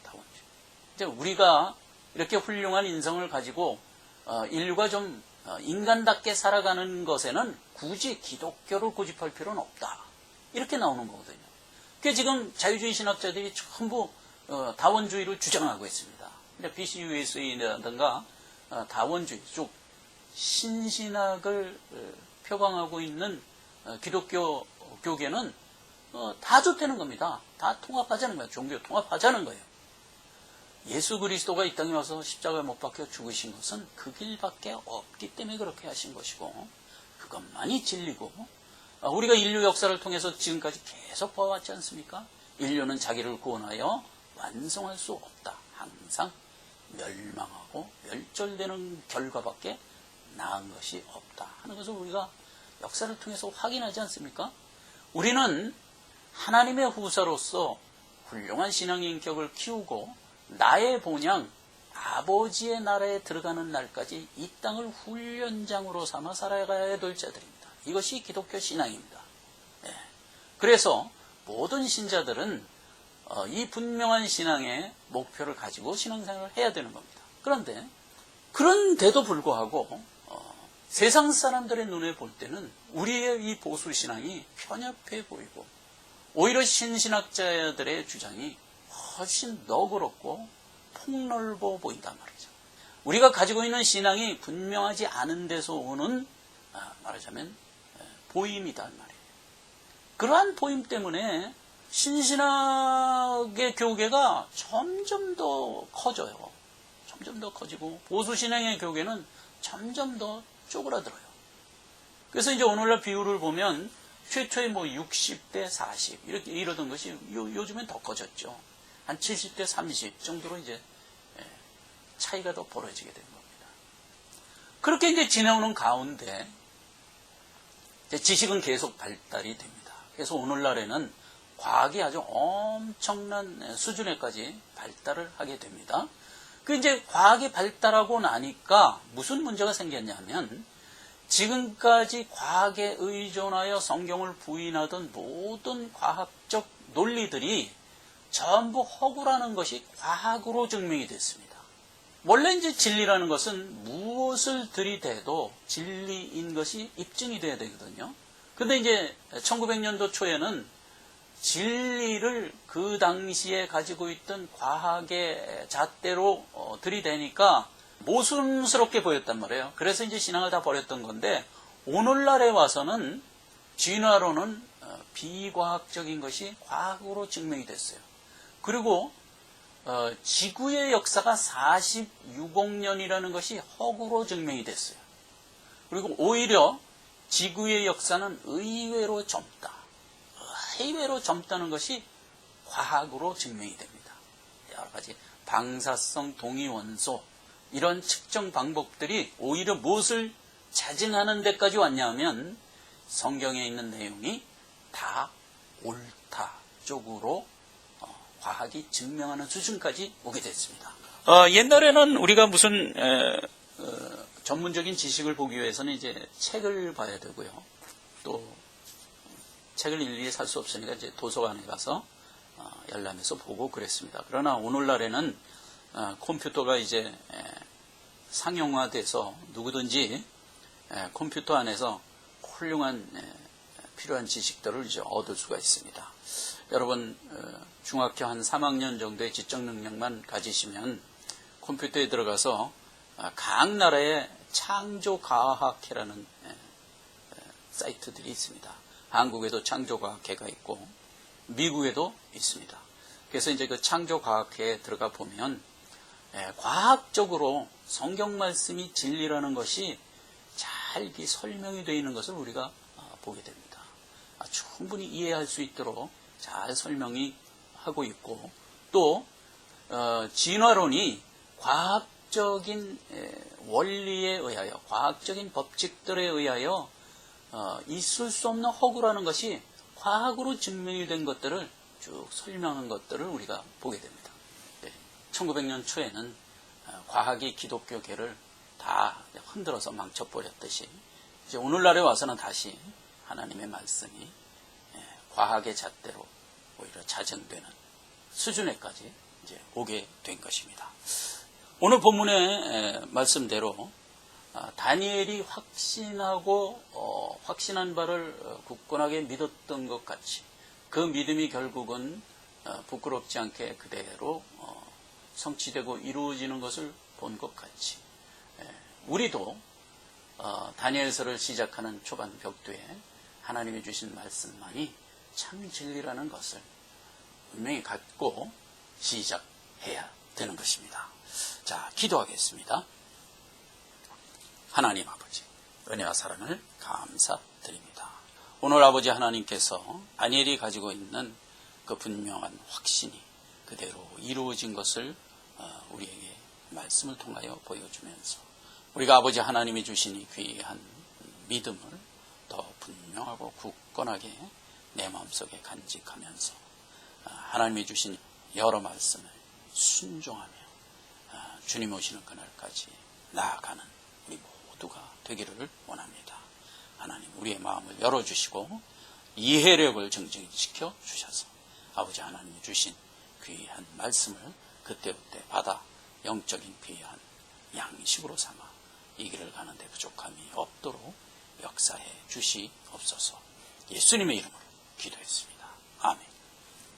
다원주의. 이제 우리가 이렇게 훌륭한 인성을 가지고 인류가 좀 인간답게 살아가는 것에는 굳이 기독교를 고집할 필요는 없다. 이렇게 나오는 거거든요. 그게 지금 자유주의 신학자들이 전부 다원주의를 주장하고 있습니다. 근데 BCUSA라든가 다원주의 쪽 신신학을 표방하고 있는 기독교 교계는 다 좋다는 겁니다. 다 통합하자는 거예요. 종교 통합하자는 거예요. 예수 그리스도가 이 땅에 와서 십자가에 못 박혀 죽으신 것은 그 길밖에 없기 때문에 그렇게 하신 것이고 그것만이 진리고 우리가 인류 역사를 통해서 지금까지 계속 봐왔지 않습니까? 인류는 자기를 구원하여 완성할 수 없다. 항상 멸망하고 멸절되는 결과밖에 나은 것이 없다 하는 것을 우리가 역사를 통해서 확인하지 않습니까? 우리는 하나님의 후사로서 훌륭한 신앙의 인격을 키우고 나의 본향 아버지의 나라에 들어가는 날까지 이 땅을 훈련장으로 삼아 살아가야 될 자들입니다. 이것이 기독교 신앙입니다. 그래서 모든 신자들은 이 분명한 신앙의 목표를 가지고 신앙생활을 해야 되는 겁니다. 그런데도 불구하고 세상 사람들의 눈에 볼 때는 우리의 이 보수신앙이 편협해 보이고 오히려 신신학자들의 주장이 훨씬 너그럽고 폭넓어 보인단 말이죠. 우리가 가지고 있는 신앙이 분명하지 않은 데서 오는 말하자면 보임이다 말이에요. 그러한 보임 때문에 신신학의 교계가 점점 더 커져요. 점점 더 커지고 보수신앙의 교계는 점점 더 쪼그라들어요. 그래서 이제 오늘날 비율을 보면 최초에 60대 40 이렇게 이러던 것이 요즘엔 더 커졌죠. 한 70대 30 정도로 이제 차이가 더 벌어지게 된 겁니다. 그렇게 이제 지나오는 가운데 이제 지식은 계속 발달이 됩니다. 그래서 오늘날에는 과학이 아주 엄청난 수준에까지 발달을 하게 됩니다. 그 이제 과학이 발달하고 나니까 무슨 문제가 생겼냐면 지금까지 과학에 의존하여 성경을 부인하던 모든 과학적 논리들이 전부 허구라는 것이 과학으로 증명이 됐습니다. 원래 이제 진리라는 것은 무엇을 들이대도 진리인 것이 입증이 돼야 되거든요. 근데 이제 1900년도 초에는 진리를 그 당시에 가지고 있던 과학의 잣대로 들이대니까 모순스럽게 보였단 말이에요. 그래서 이제 신앙을 다 버렸던 건데 오늘날에 와서는 진화론은 비과학적인 것이 과학으로 증명이 됐어요. 그리고 지구의 역사가 46억 년이라는 것이 허구로 증명이 됐어요. 그리고 오히려 지구의 역사는 의외로 젊다. 의외로 젊다는 것이 과학으로 증명이 됩니다. 여러 가지 방사성 동위원소 이런 측정 방법들이 오히려 무엇을 자증하는 데까지 왔냐면 성경에 있는 내용이 다 옳다 쪽으로 과학이 증명하는 수준까지 오게 됐습니다. 옛날에는 우리가 무슨 전문적인 지식을 보기 위해서는 이제 책을 봐야 되고요. 또 책을 일일이 살 수 없으니까 이제 도서관에 가서 열람해서 보고 그랬습니다. 그러나 오늘날에는 컴퓨터가 이제 상용화돼서 누구든지 컴퓨터 안에서 훌륭한 필요한 지식들을 이제 얻을 수가 있습니다. 여러분 중학교 한 3학년 정도의 지적 능력만 가지시면 컴퓨터에 들어가서 각 나라의 창조과학회라는 사이트들이 있습니다. 한국에도 창조과학회가 있고 미국에도 있습니다. 그래서 이제 그 창조과학회에 들어가 보면 과학적으로 성경 말씀이 진리라는 것이 잘 설명이 되어 있는 것을 우리가 보게 됩니다. 충분히 이해할 수 있도록 잘 설명이 하고 있고 또 진화론이 과학적인 원리에 의하여 과학적인 법칙들에 의하여 있을 수 없는 허구라는 것이 과학으로 증명이 된 것들을 쭉 설명하는 것들을 우리가 보게 됩니다. 1900년 초에는 과학이 기독교계를 다 흔들어서 망쳐버렸듯이 이제 오늘날에 와서는 다시 하나님의 말씀이 과학의 잣대로 오히려 자정되는 수준에까지 이제 오게 된 것입니다. 오늘 본문의 말씀대로 다니엘이 확신하고 확신한 바를 굳건하게 믿었던 것 같이 그 믿음이 결국은 부끄럽지 않게 그대로 성취되고 이루어지는 것을 본 것 같이 우리도 다니엘서를 시작하는 초반 벽두에 하나님이 주신 말씀만이 참 진리라는 것을 분명히 갖고 시작해야 되는 것입니다. 자, 기도하겠습니다. 하나님 아버지, 은혜와 사랑을 감사드립니다. 오늘 아버지 하나님께서 다니엘이 가지고 있는 그 분명한 확신이 그대로 이루어진 것을 우리에게 말씀을 통하여 보여주면서 우리가 아버지 하나님이 주신 이 귀한 믿음을 더 분명하고 굳건하게 내 마음속에 간직하면서 하나님이 주신 여러 말씀을 순종하며 주님 오시는 그날까지 나아가는 우리 모두가 되기를 원합니다. 하나님 우리의 마음을 열어주시고 이해력을 증진시켜 주셔서 아버지 하나님이 주신 귀한 말씀을 그때그때 받아 영적인 귀한 양식으로 삼아 이 길을 가는데 부족함이 없도록 역사해 주시옵소서. 예수님의 이름으로 기도했습니다. 아멘.